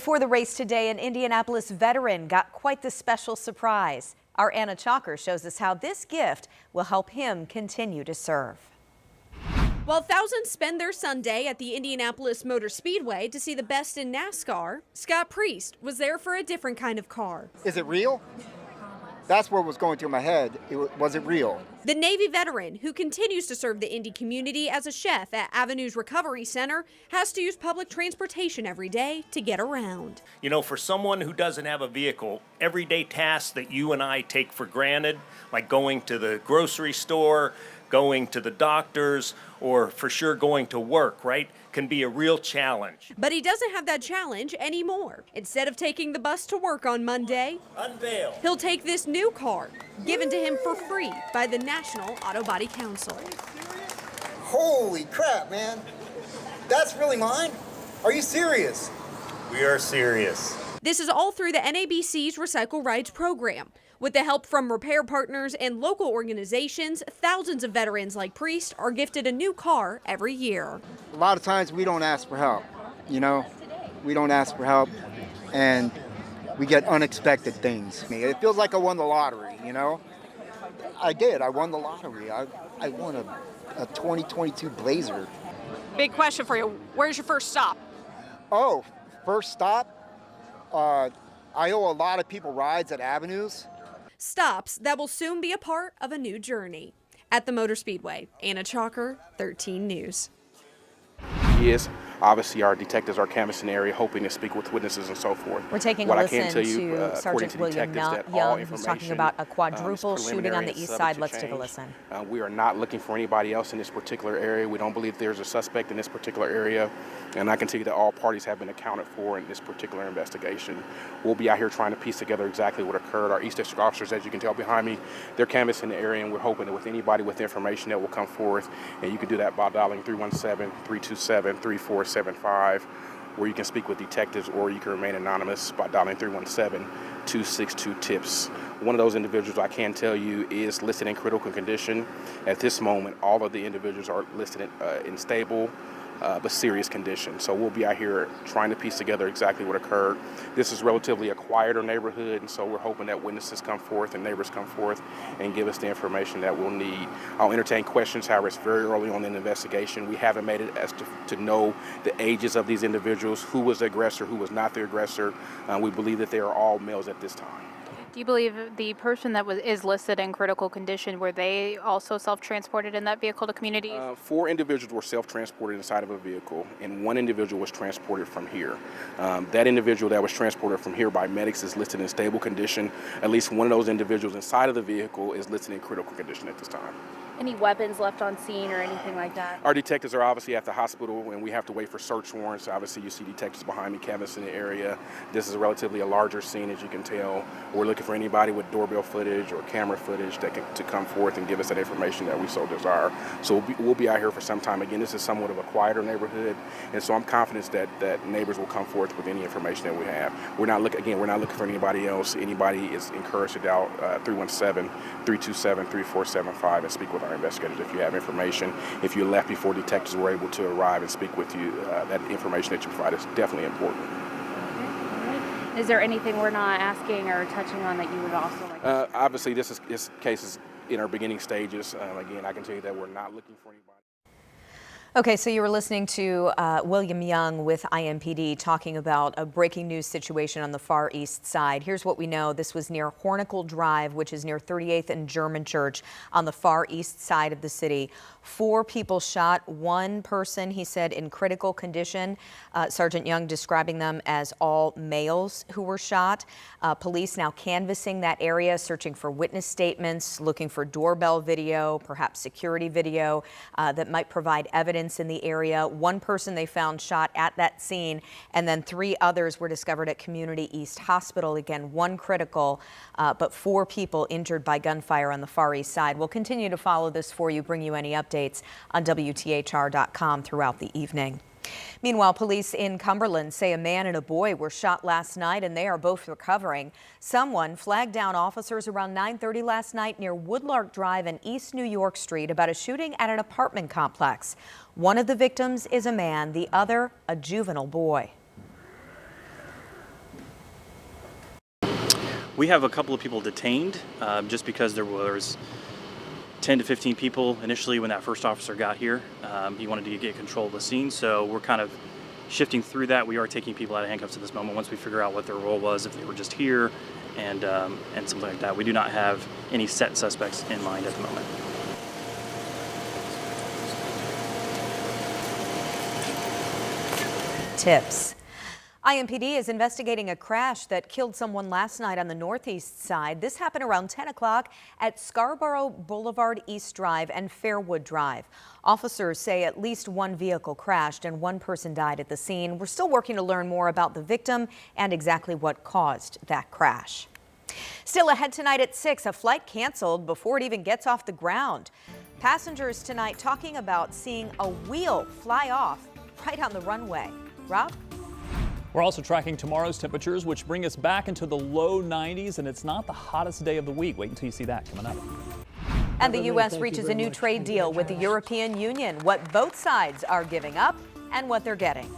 For the race today, an Indianapolis veteran got quite the special surprise. Our Anna Chalker shows us how this gift will help him continue to serve. While thousands spend their Sunday at the Indianapolis Motor Speedway to see the best in NASCAR, Scott Priest was there for a different kind of car. Is it real? That's what was going through my head. Was it real? The Navy veteran, who continues to serve the Indy community as a chef at Avenues Recovery Center, has to use public transportation every day to get around. You know, for someone who doesn't have a vehicle, everyday tasks that you and I take for granted, like going to the grocery store, going to the doctors, or for sure going to work, right, can be a real challenge. But he doesn't have that challenge anymore. Instead of taking the bus to work on Monday, Unveil. He'll take this new car, given to him for free by the National Auto Body Council. Holy crap, man. That's really mine? Are you serious? We are serious. This is all through the NABC's Recycle Rides program. With the help from repair partners and local organizations, thousands of veterans like Priest are gifted a new car every year. A lot of times we don't ask for help, you know? We don't ask for help, and we get unexpected things. It feels like I won the lottery, you know? I did. I won the lottery. I won a 2022 Blazer. Big question for you. Where's your first stop? Oh, first stop? I owe a lot of people rides at Avenues. Stops that will soon be a part of a new journey. At the Motor Speedway, Anna Chalker, 13 News. Yes, obviously our detectives are canvassing the area, hoping to speak with witnesses and so forth. We're taking what a I listen can tell you, to Sergeant William Young, who's talking about a quadruple shooting on the east side. Let's take a listen. We are not looking for anybody else in this particular area. We don't believe there's a suspect in this particular area. And I can tell you that all parties have been accounted for in this particular investigation. We'll be out here trying to piece together exactly what occurred. Our East District officers, as you can tell behind me, they're canvassing the area, and we're hoping that with anybody with information that will come forth, and you can do that by dialing 317-327-3475, where you can speak with detectives, or you can remain anonymous by dialing 317-262-TIPS. One of those individuals, I can tell you, is listed in critical condition. At this moment, all of the individuals are listed in stable but serious condition. So we'll be out here trying to piece together exactly what occurred. This is relatively a quieter neighborhood, and so we're hoping that witnesses come forth and neighbors come forth and give us the information that we'll need. I'll entertain questions, however, it's very early on in the investigation. We haven't made it as to know the ages of these individuals, who was the aggressor, who was not the aggressor. We believe that they are all males at this time. Do you believe the person that is listed in critical condition, were they also self-transported in that vehicle to communities? 4 individuals were self-transported inside of a vehicle, and 1 individual was transported from here. That individual that was transported from here by medics is listed in stable condition. At least one of those individuals inside of the vehicle is listed in critical condition at this time. Any weapons left on scene or anything like that? Our detectives are obviously at the hospital, and we have to wait for search warrants. Obviously, you see detectives behind me canvassing the area. This is relatively a larger scene, as you can tell. We're looking for anybody with doorbell footage or camera footage to come forth and give us that information that we so desire. So we'll be out here for some time. Again, this is somewhat of a quieter neighborhood, and so I'm confident that neighbors will come forth with any information that we have. We're not looking for anybody else. Anybody is encouraged to dial 317-327-3475 and speak with our investigators if you have information. If you left before detectives were able to arrive and speak with you, that information that you provide is definitely important. Is there anything we're not asking or touching on that you would also like to share? Obviously, this case is in our beginning stages. Again, I can tell you that we're not looking for anybody. Okay, so you were listening to William Young with IMPD talking about a breaking news situation on the Far East Side. Here's what we know. This was near Hornicle Drive, which is near 38th and German Church on the Far East Side of the city. 4 people shot, 1 person, he said, in critical condition. Sergeant Young describing them as all males who were shot. Police now canvassing that area, searching for witness statements, looking for doorbell video, perhaps security video that might provide evidence in the area. 1 person they found shot at that scene, and then 3 others were discovered at Community East Hospital. Again, 1 critical, but 4 people injured by gunfire on the Far East Side. We'll continue to follow this for you, bring you any updates on WTHR.com throughout the evening. Meanwhile, police in Cumberland say a man and a boy were shot last night, and they are both recovering. Someone flagged down officers around 9:30 last night near Woodlark Drive and East New York Street about a shooting at an apartment complex. One of the victims is a man, the other a juvenile boy. We have a couple of people detained just because there was 10 to 15 people initially when that first officer got here. He wanted to get control of the scene, so we're kind of shifting through that. We are taking people out of handcuffs at this moment once we figure out what their role was, if they were just here, and something like that. We do not have any set suspects in mind at the moment. Tips. IMPD is investigating a crash that killed someone last night on the northeast side. This happened around 10 o'clock at Scarborough Boulevard East Drive and Fairwood Drive. Officers say at least one vehicle crashed and one person died at the scene. We're still working to learn more about the victim and exactly what caused that crash. Still ahead tonight at 6, a flight canceled before it even gets off the ground. Passengers tonight talking about seeing a wheel fly off right on the runway. Rob? We're also tracking tomorrow's temperatures, which bring us back into the low 90s, and it's not the hottest day of the week. Wait until you see that coming up. And the U.S. reaches a new trade deal with the European Union, what both sides are giving up and what they're getting.